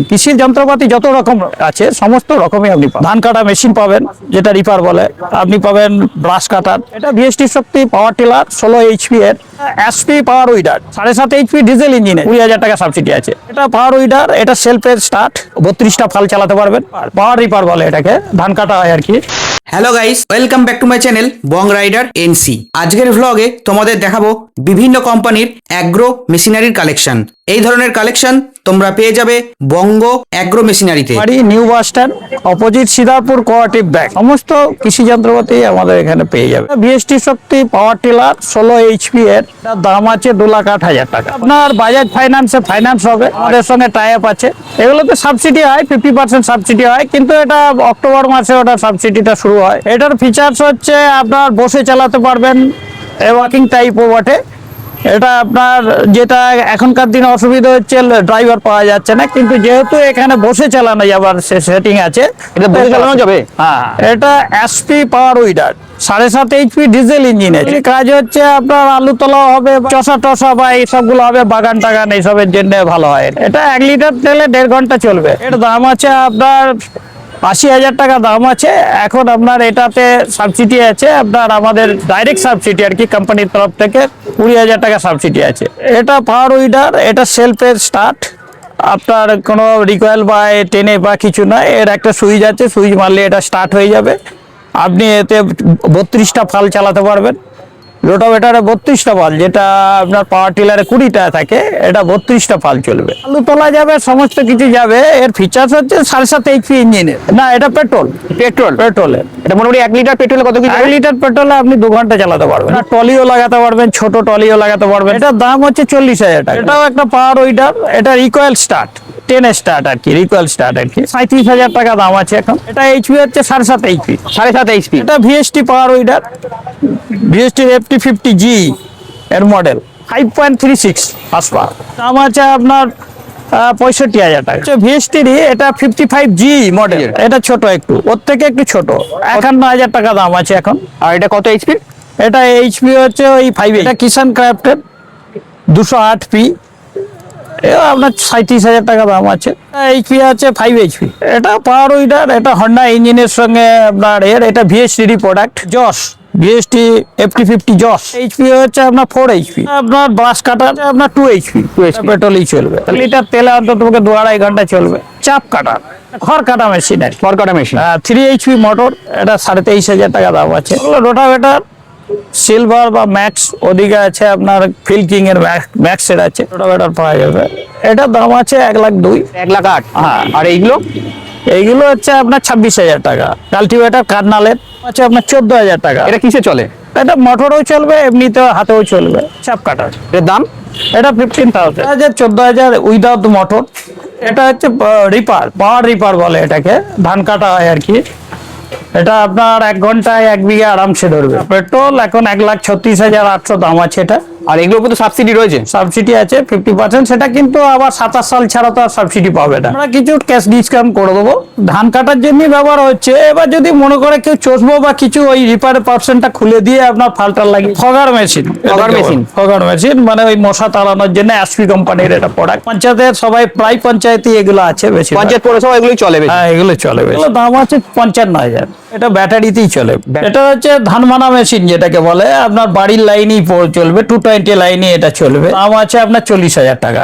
কৃষি যন্ত্রপাতি যত রকম আছে সমস্ত রকমই আপনি পাবেন। ধান কাটা মেশিন পাবেন, যেটা রিপার বলে, আপনি পাবেন ব্রাশ কাটার, এটা VST Shakti power tiller 16 HP এর, এসপি পাওয়ার উইডার 7.5 এইচপি ডিজেল ইঞ্জিনে 20,000 টাকা সাবসিডি আছে। এটা পাওয়ার উইডার, এটা সেলফের স্টার্ট, 32টা ফাল চালাতে পারবেন। পাওয়ার রিপার বলে এটাকে, ধান কাটা হয় আর কি। Hello guys, welcome back to my channel Bong Rider NC. আজকের ভ্লগে তোমাদের দেখাবো বিভিন্ন কোম্পানির অ্যাগ্রো মেশিনারির কালেকশন। এই ধরনের কালেকশন তোমরা পেয়ে যাবে বঙ্গ অ্যাগ্রো মেশিনারিতে। বাড়ি new bus stand, opposite Sidarpur cooperative bank. সমস্ত কৃষি যন্ত্রপাতি আমাদের এখানে পেয়ে যাবে। VST Shakti power tiller 16 HP এর, এটার দাম আছে 2,08,000 টাকা। আপনার বাজাজ ফাইন্যান্সে ফাইন্যান্স হবে, আমাদের সঙ্গে টাই আপ আছে। এগুলোতে সাবসিডি হয়, 50% সাবসিডি হয়, কিন্তু এটা অক্টোবর মাসে ওটা সাবসিডিটা শুরু হয়। এটার ফিচার্স হচ্ছে আপনার বসে চালাতে পারবেন, ওয়াকিং টাইপও বটে। এটা আপনার যেটা এখনকার দিনে অসুবিধা হচ্ছে, ড্রাইভার পাওয়া যাচ্ছে না, কিন্তু যেহেতু এখানে বসে চালানো যাবার সেটিং আছে, এটা বসে চালানো যাবে? হ্যাঁ, এটা এসপি পাওয়ার উইডার 7.5 এইচপি ডিজেল ইঞ্জিনের কাজ হচ্ছে। আপনার আলু তোলা হবে, চষা টসা বা এইসবগুলো হবে, বাগান টাগান এইসবের জন্য ভালো হয়। এটা 1 লিটার তেলে 1.5 ঘন্টা চলবে। এর দাম আছে আপনার 80,000 টাকা দাম আছে। এখন আপনার এটাতে সাবসিডি আছে, আপনার আমাদের ডাইরেক্ট সাবসিডি আর কি, কোম্পানির তরফ থেকে 20,000 টাকা সাবসিডি আছে। এটা পাওয়ার উইডার, এটা সেলফের স্টার্ট, আপনার কোনো রিকয়েল বা টেনে বা কিছু নয়। এর একটা সুইচ আছে, সুইচ মারলে এটা স্টার্ট হয়ে যাবে। আপনি এতে 32টা ফাল চালাতে পারবেন। রোটাভেটারে 32টা ফাল, যেটা আপনার পাওয়ার টিলারে 20টা থাকে, এটা 32টা ফাল চলবে। আলু তোলা যাবে, সমস্ত কিছু যাবে। এর ফিচার্স হচ্ছে 7.5 এইচপি ইঞ্জিনের। না, এটা পেট্রোলের। এটা মোটামুটি 1 লিটার পেট্রোলে কত কি 1 লিটার পেট্রোলে আপনি 2 ঘন্টা চালাতে পারবেন। টলিও লাগাতে পারবেন, ছোট টলিও লাগাতে পারবেন। এটার দাম হচ্ছে 40,000 টাকা। এটাও একটা পাওয়ার উইডার, এটা রিকয়েল স্টার্ট, 10 স্টার্ট আর কি, রিকয়েল স্টার্ট আর কি। 37,000 টাকা দাম আছে এখন। এটা এইচপি হচ্ছে 7.5 এইচপি। 7.5 এইচপি। এটা ভিএসটি পাওয়ার উইডার, ভিএসটি FT50G এর মডেল, 5.36 হর্স পাওয়ার। দাম আছে আপনার 65,000 টাকা। ভিএসটি এটা 55G মডেল, এটা ছোট একটু, ওর থেকে একটু ছোট, 51,000 টাকা দাম আছে এখন। আর এটা কত এইচপি? এটা এইচপি হচ্ছে ওই 5। এটা কিষান ক্রাফটের 208P, আপনার 37,000 টাকা দাম আছে। এইচপি আছে 5 এইচপি। এটা পাওয়ার উইডার, এটা হন্ডা ইঞ্জিনের সঙ্গে আপনার এটা ভিএসটি প্রোডাক্ট, জস ভিএসটি FT50 জস। এইচপি হচ্ছে আপনার 4 এইচপি। আপনার ব্রাশ কাটার আপনার 2 এইচপি, পেট্রোলই চলবে। লিটার তেলে অন্তত 2-2.5 ঘন্টা চলবে। চাপ কাটার, খড় কাটা মেশিন আর কি। ফরকাটা মেশিন। 3 এইচপি মোটর, এটা 23,000 টাকা দাম আছে। রোটাভেটার সিলভার বা ম্যাক্স, ওদিকে আছে আপনার ফিল্কিং এর ম্যাক্সের আছে, রোটাভেটার পাওয়া যাবে। এটার দাম আছে 1,02,000। 1,08,000। হ্যাঁ। আর এইগুলো? এইগুলো হচ্ছে আপনার 26,000 টাকা। কাল্টিভেটার কার্নালের আছে আপনার 14,000 টাকা। এটা কিসে চলে? এটা মোটরও চলবে, এমনিতেও হাতেও চলবে। চাপ কাটার, এর দাম? এটা 15,000। 14,000 উইদাউট মোটর। এটা হচ্ছে রিপার, পাওয়ার রিপার বলে এটাকে, ধান কাটা হয় আর কি। এটা আপনার 1 ঘন্টায় 1 বিঘা আরামসে ধরবে। পেট্রোল এখন 1,36,800 দাম আছে এটা। আর এগুলোর উপর তো সাবসিডি রয়েছে? সাবসিডি আছে 50%, সেটা কিন্তু আবার 27 সাল ছাড়া তো আর সাবসিডি পাবে না। আমরা কিছু ক্যাশ ডিসকাউন্ট করে দেবো। ধান কাটার জন্য ব্যবহার হচ্ছে। এবার যদি মনে করে কেউ চষবো বা কিছু, ওই রিপারের পার্সেন্টটা খুলে দিয়ে আপনার ফাল্টার লাগিয়ে ফগার মেশিন। ফগার মেশিন মানে ওই মশা তাড়ানোর জন্য এসপি কোম্পানির এটা প্রোডাক্ট। পঞ্চায়েতের সবাই, প্রায় পঞ্চায়েতে এগুলো আছে বেশি। পঞ্চায়েত পৌরসভা এগুলোই চলে বেশি? হ্যাঁ, এগুলো চলে। এগুলো দাম আছে 55,000। এটা ব্যাটারিতেই চলে। এটা হচ্ছে ধান মানা মেশিন যেটাকে বলে, আপনার বাড়ির লাইনেই চলবে, 220 লাইনে এটা চলবে। দাম আছে আপনার 40,000 টাকা।